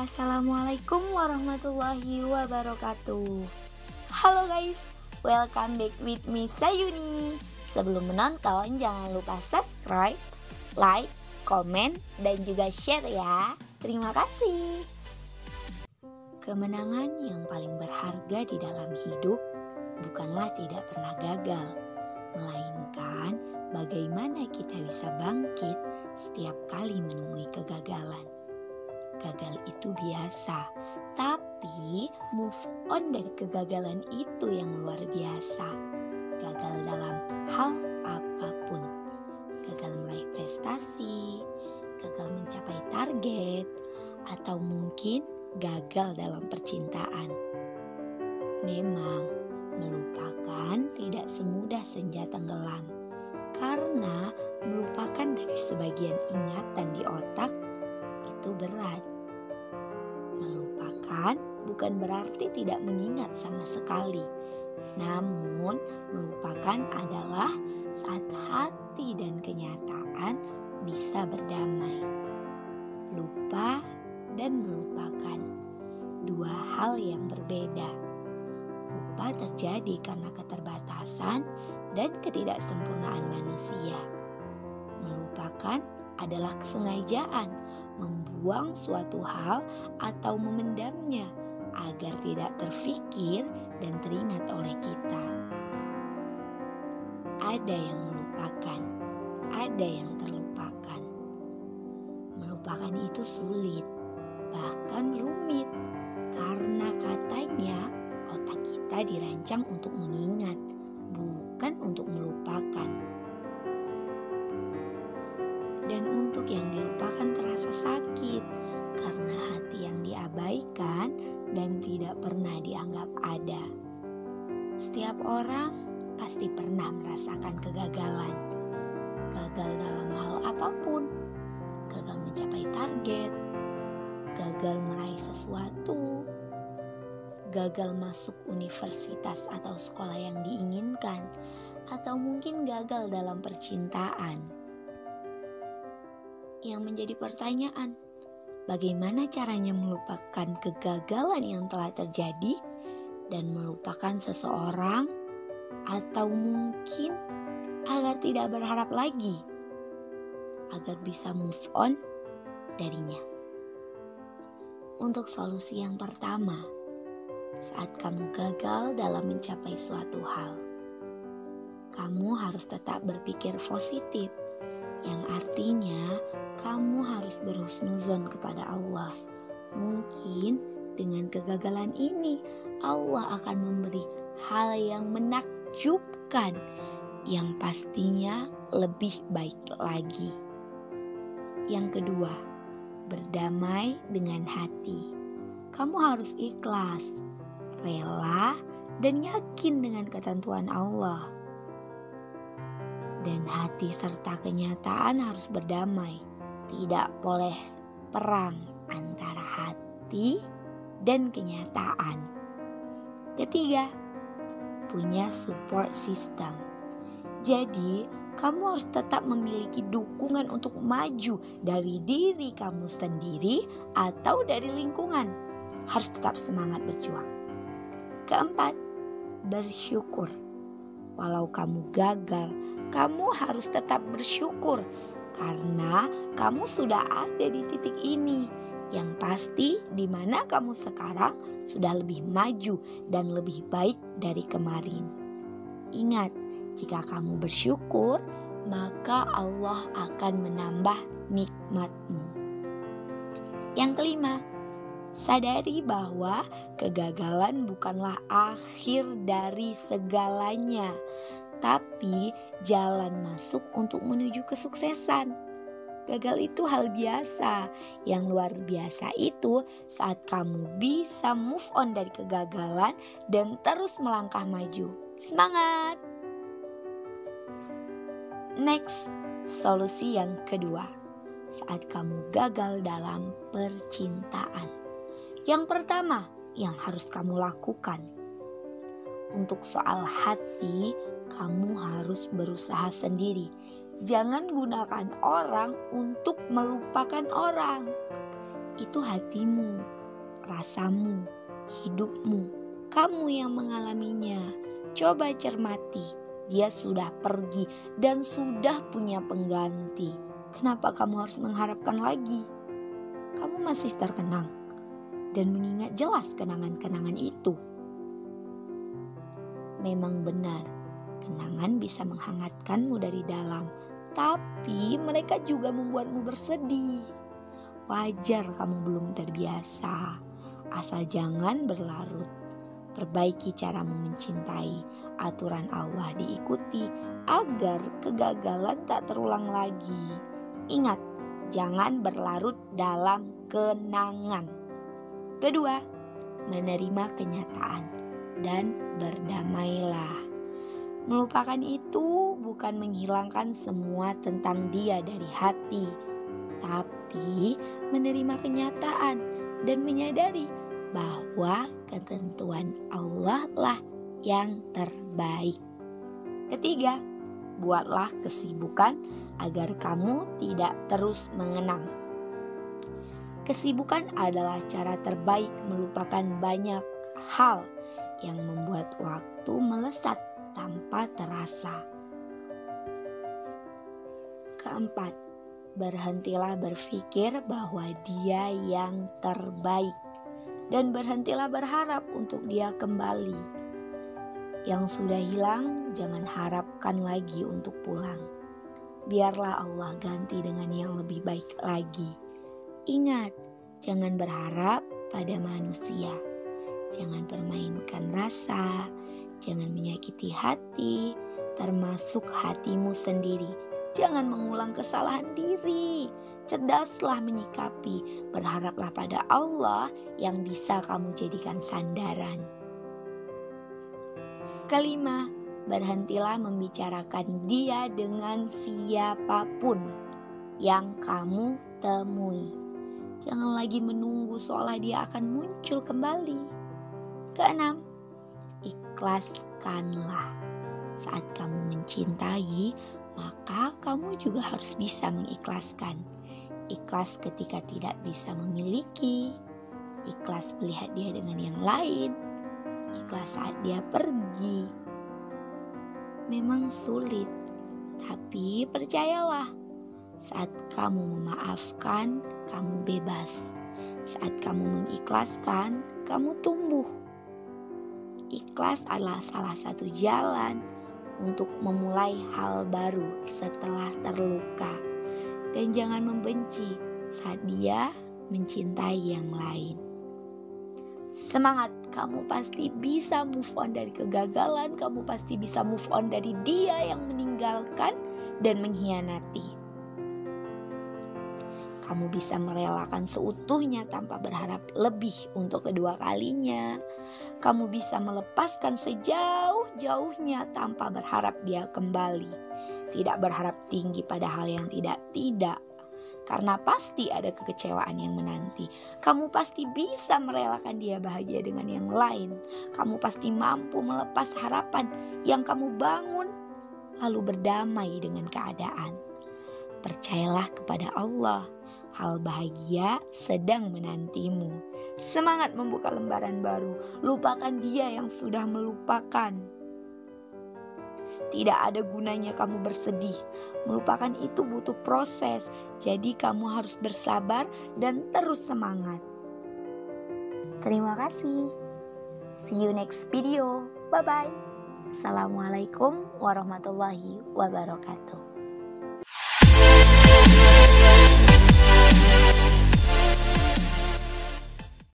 Assalamualaikum warahmatullahi wabarakatuh. Halo guys, welcome back with me Sayuni. Sebelum menonton jangan lupa subscribe, like, komen, dan juga share ya. Terima kasih. Kemenangan yang paling berharga di dalam hidup bukanlah tidak pernah gagal, melainkan bagaimana kita bisa bangkit setiap kali menemui kegagalan. Gagal itu biasa, tapi move on dari kegagalan itu yang luar biasa. Gagal dalam hal apapun, gagal meraih prestasi, gagal mencapai target, atau mungkin gagal dalam percintaan. Memang melupakan tidak semudah senja tenggelam, karena melupakan dari sebagian ingatan di otak itu berat. Melupakan bukan berarti tidak mengingat sama sekali. Namun melupakan adalah saat hati dan kenyataan bisa berdamai. Lupa dan melupakan dua hal yang berbeda. Lupa terjadi karena keterbatasan dan ketidaksempurnaan manusia. Melupakan adalah kesengajaan membuang suatu hal atau memendamnya agar tidak terfikir dan teringat oleh kita. Ada yang melupakan, ada yang terlupakan. Melupakan itu sulit, bahkan rumit, karena katanya otak kita dirancang untuk mengingat, bukan untuk melupakan. Dan untuk yang dilupakan terasa sakit karena hati yang diabaikan dan tidak pernah dianggap ada. Setiap orang pasti pernah merasakan kegagalan. Gagal dalam hal apapun, gagal mencapai target, gagal meraih sesuatu, gagal masuk universitas atau sekolah yang diinginkan, atau mungkin gagal dalam percintaan. Yang menjadi pertanyaan, bagaimana caranya melupakan kegagalan yang telah terjadi dan melupakan seseorang, atau mungkin agar tidak berharap lagi, agar bisa move on darinya. Untuk solusi yang pertama, saat kamu gagal dalam mencapai suatu hal, kamu harus tetap berpikir positif, yang artinya kamu harus berhusnuzon kepada Allah. Mungkin dengan kegagalan ini Allah akan memberi hal yang menakjubkan, yang pastinya lebih baik lagi. Yang kedua, berdamai dengan hati. Kamu harus ikhlas, rela, dan yakin dengan ketentuan Allah. Dan hati serta kenyataan harus berdamai. Tidak boleh perang antara hati dan kenyataan. Ketiga, punya support system. Jadi, kamu harus tetap memiliki dukungan untuk maju dari diri kamu sendiri atau dari lingkungan. Harus tetap semangat berjuang. Keempat, bersyukur. Walau kamu gagal, kamu harus tetap bersyukur karena kamu sudah ada di titik ini. Yang pasti di mana kamu sekarang sudah lebih maju dan lebih baik dari kemarin. Ingat, jika kamu bersyukur, maka Allah akan menambah nikmatmu. Yang kelima, sadari bahwa kegagalan bukanlah akhir dari segalanya, tapi jalan masuk untuk menuju kesuksesan. Gagal itu hal biasa. Yang luar biasa itu saat kamu bisa move on dari kegagalan dan terus melangkah maju. Semangat! Next, solusi yang kedua. Saat kamu gagal dalam percintaan. Yang pertama yang harus kamu lakukan, untuk soal hati, kamu harus berusaha sendiri. Jangan gunakan orang untuk melupakan orang. Itu hatimu. rasamu, hidupmu, kamu yang mengalaminya. Coba cermati, dia sudah pergi dan sudah punya pengganti. Kenapa kamu harus mengharapkan lagi? Kamu masih terkenang dan mengingat jelas kenangan-kenangan itu. Memang benar, kenangan bisa menghangatkanmu dari dalam, tapi mereka juga membuatmu bersedih. Wajar kamu belum terbiasa, asal jangan berlarut. Perbaiki caramu mencintai, aturan Allah diikuti agar kegagalan tak terulang lagi. Ingat, jangan berlarut dalam kenangan. Kedua, menerima kenyataan dan berdamailah. Melupakan itu bukan menghilangkan semua tentang dia dari hati, tapi menerima kenyataan dan menyadari bahwa ketentuan Allah lah yang terbaik. Ketiga, buatlah kesibukan agar kamu tidak terus mengenang. Kesibukan adalah cara terbaik melupakan banyak hal yang membuat waktu melesat tanpa terasa. Keempat, berhentilah berpikir bahwa dia yang terbaik dan berhentilah berharap untuk dia kembali. Yang sudah hilang jangan harapkan lagi untuk pulang. Biarlah Allah ganti dengan yang lebih baik lagi. Ingat, jangan berharap pada manusia. Jangan permainkan rasa, jangan menyakiti hati, termasuk hatimu sendiri. Jangan mengulang kesalahan diri. Cerdaslah menyikapi, berharaplah pada Allah yang bisa kamu jadikan sandaran. Kelima, berhentilah membicarakan dia dengan siapapun yang kamu temui. Jangan lagi menunggu seolah dia akan muncul kembali. Keenam, ikhlaskanlah. Saat kamu mencintai, maka kamu juga harus bisa mengikhlaskan. Ikhlas ketika tidak bisa memiliki, ikhlas melihat dia dengan yang lain, ikhlas saat dia pergi. Memang sulit, tapi percayalah, saat kamu memaafkan, kamu bebas. Saat kamu mengikhlaskan, kamu tumbuh. Ikhlas adalah salah satu jalan untuk memulai hal baru setelah terluka. Dan jangan membenci saat dia mencintai yang lain. Semangat, kamu pasti bisa move on dari kegagalan, kamu pasti bisa move on dari dia yang meninggalkan dan mengkhianati. Kamu bisa merelakan seutuhnya tanpa berharap lebih untuk kedua kalinya. Kamu bisa melepaskan sejauh-jauhnya tanpa berharap dia kembali. Tidak berharap tinggi pada hal yang tidak. Karena pasti ada kekecewaan yang menanti. Kamu pasti bisa merelakan dia bahagia dengan yang lain. Kamu pasti mampu melepas harapan yang kamu bangun, lalu berdamai dengan keadaan. Percayalah kepada Allah, hal bahagia sedang menantimu. Semangat membuka lembaran baru. Lupakan dia yang sudah melupakan. Tidak ada gunanya kamu bersedih. Melupakan itu butuh proses. Jadi kamu harus bersabar dan terus semangat. Terima kasih. See you next video. Bye-bye. Assalamualaikum warahmatullahi wabarakatuh.